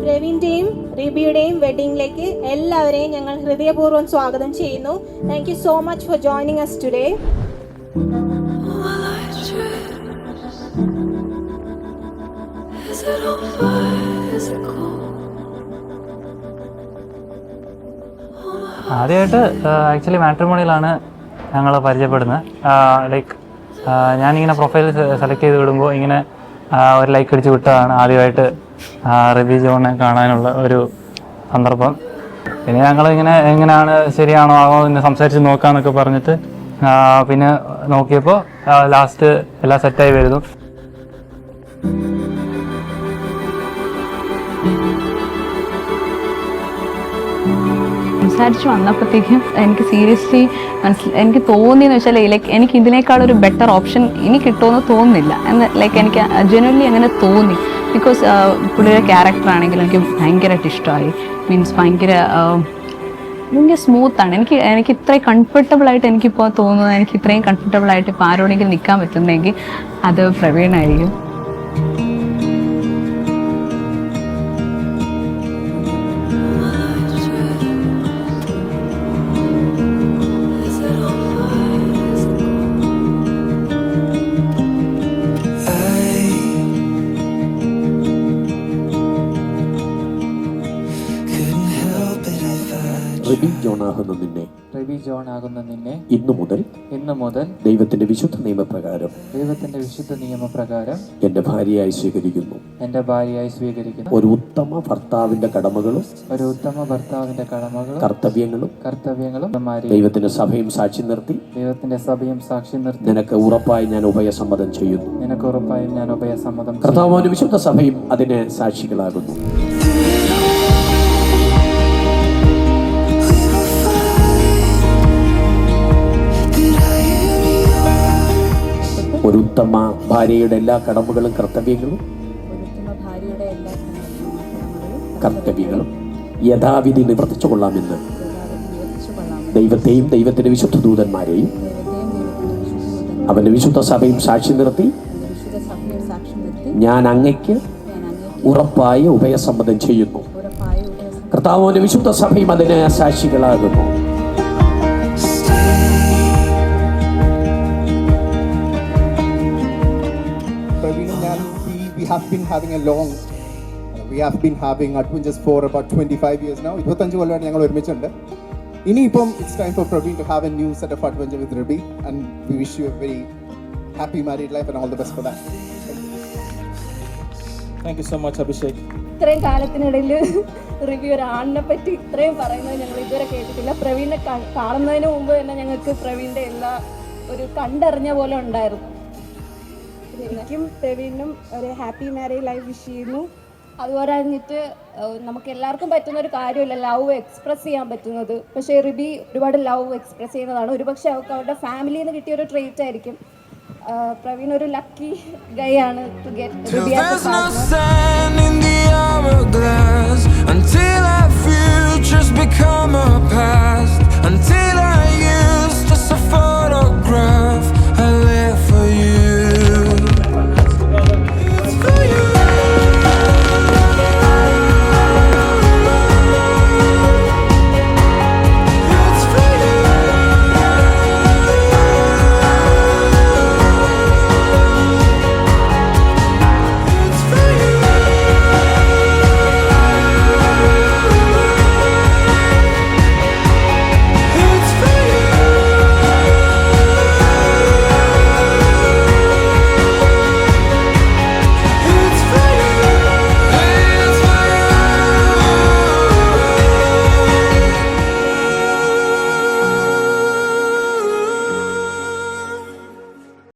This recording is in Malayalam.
പ്രവീണിന്റെയും റിബിയുടെയും വെഡിങ്ങിലേക്ക് എല്ലാവരെയും ഞങ്ങൾ ഹൃദയപൂർവ്വം സ്വാഗതം ചെയ്യുന്നു. Thank you so much for joining us today. ആദ്യമായിട്ട് ആക്ച്വലി മാട്രിമോണിയിലാണ് ഞങ്ങൾ പരിചയപ്പെടുന്നത്. ലൈക്ക് ഞാനിങ്ങനെ പ്രൊഫൈൽ സെലക്ട് ചെയ്ത് വിടുമ്പോൾ ഇങ്ങനെ ഒരു ലൈക്ക് അടിച്ച് വിട്ടതാണ് ആദ്യമായിട്ട് റിബി ജോണിനെ കാണാനുള്ള ഒരു സന്ദർഭം. പിന്നെ ഞങ്ങളിങ്ങനെ എങ്ങനെയാണ് ശരിയാണോ ആവോ എന്ന് സംസാരിച്ച് നോക്കാമെന്നൊക്കെ പറഞ്ഞിട്ട് പിന്നെ നോക്കിയപ്പോൾ ലാസ്റ്റ് എല്ലാം സെറ്റായി വരുന്നു. സംസാരിച്ച് വന്നപ്പോഴത്തേക്കും എനിക്ക് സീരിയസ്ലി എനിക്ക് തോന്നിയെന്ന് വെച്ചാൽ ലൈക്ക് എനിക്ക് ഇതിനേക്കാളൊരു ബെറ്റർ ഓപ്ഷൻ ഇനി കിട്ടുമെന്ന് തോന്നുന്നില്ല എന്ന് ലൈക്ക് എനിക്ക് ജെനുവൻലി അങ്ങനെ തോന്നി. ബിക്കോസ് പുള്ളിയുടെ ക്യാരക്ടർ ആണെങ്കിലും എനിക്ക് ഭയങ്കരമായിട്ട് ഇഷ്ടമായി. മീൻസ് ഭയങ്കര സ്മൂത്താണ്. എനിക്ക് ഇത്രയും കംഫർട്ടബിളായിട്ട് എനിക്കിപ്പോൾ തോന്നുന്നത്, എനിക്ക് ഇത്രയും കംഫർട്ടബിളായിട്ട് ഇപ്പോൾ ആരോടെങ്കിലും നിൽക്കാൻ പറ്റുന്നെങ്കിൽ അത് പ്രവീണായിരിക്കും. റിബി ജോൺ ആകുന്ന നിന്നെ ഇന്നു മുതൽ ദൈവത്തിന്റെ വിശുദ്ധ നിയമപ്രകാരം എന്റെ ഭാര്യയായി സ്വീകരിക്കുന്നു. ഒരു ഉത്തമ ഭർത്താവിന്റെ കടമകളും കർത്തവ്യങ്ങളും ദൈവത്തിന്റെ സഭയും സാക്ഷി നിർത്തി നിനക്ക് ഉറപ്പായി ഞാൻ ഉഭയസമ്മതം ചെയ്യുന്നു. കർത്താവിന്റെ വിശുദ്ധ സഭയും അതിന് സാക്ഷികളാകുന്നു. ഒരു ഉത്തമ ഭാര്യയുടെ എല്ലാ കടമകളും കർത്തവ്യങ്ങളും യഥാവിധി നിവർത്തിച്ചു കൊള്ളാമെന്ന് ദൈവത്തെയും ദൈവത്തിന്റെ വിശുദ്ധ ദൂതന്മാരെയും അവന്റെ വിശുദ്ധ സഭയും സാക്ഷി നിർത്തി ഞാൻ അങ്ങയ്ക്ക് ഉറപ്പായി ഉഭയസമ്മതം ചെയ്യുന്നു. കർത്താവിന്റെ വിശുദ്ധ സഭയും അതിന് സാക്ഷികളാകുന്നു. We have been having Adventures for about 25 years now. 25 കൊല്ലമായിട്ട് ഞങ്ങൾ ഒരുമിച്ചുണ്ട്. ഇനിയിപ്പം it's time for Praveen to have a new set of adventure with Ribi, and we wish you a very happy married life and all the best for that. Thank you so much, Abhishek. ഇത്രയും കാലത്തിനിടയിൽ റിബി ഒരു ആണിനെ പറ്റി ഇത്രയും പറയുന്നത് ഞങ്ങൾ ഇതുവരെ കേട്ടിട്ടില്ല. പ്രവീണിനെ കാണുന്നതിന് മുമ്പ് തന്നെ ഞങ്ങൾക്ക് പ്രവീണിൻ്റെ എല്ലാ ഒരു കണ്ടറിഞ്ഞ പോലെ ഉണ്ടായിരുന്നു. എനിക്കും പ്രവീണിനും ഒരു ഹാപ്പി മാരീഡ് ലൈഫ് വിഷ് ചെയ്യുന്നു. അതുപോലെ കഴിഞ്ഞിട്ട് നമുക്ക് എല്ലാവർക്കും പറ്റുന്ന ഒരു കാര്യമില്ല ലവ് എക്സ്പ്രസ് ചെയ്യാൻ പറ്റുന്നത്. പക്ഷേ റിബി ഒരുപാട് ലവ് എക്സ്പ്രസ് ചെയ്യുന്നതാണ്. ഒരുപക്ഷെ അവർക്ക് അവരുടെ ഫാമിലിയിൽ നിന്ന് കിട്ടിയ ഒരു ട്രീറ്റ് ആയിരിക്കും. പ്രവീൺ ഒരു ലക്കി ഗൈ ആണ് to get Ribi as a partner.